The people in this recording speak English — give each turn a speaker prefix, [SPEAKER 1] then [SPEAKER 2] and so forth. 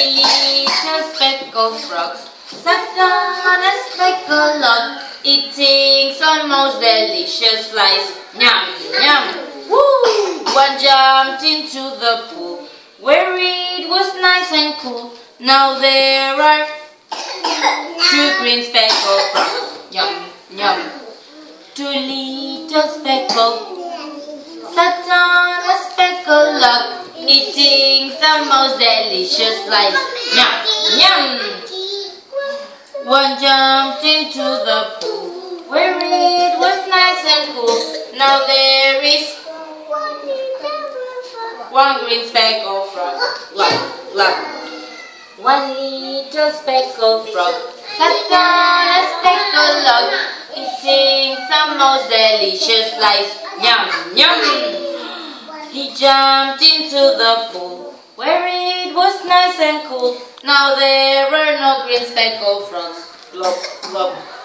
[SPEAKER 1] little speckled frog sat on a speckled log, eating some most delicious flies. Yum, yum. Woo! One jumped into the pool where it was nice and cool. Now there are two green speckled frogs. Yum, yum. Two little speckled sat on a speckled log, eating some most delicious flies. Yum, yum. One jumped into the pool where it was nice and cool. Now there is one green speckled frog. Glug, glug. One little speckled frog sat on a speckled log, eating some most delicious flies. Yum, yum. He jumped into the pool where it was nice and cool. Now there were no green speckled frogs. Glub, glub.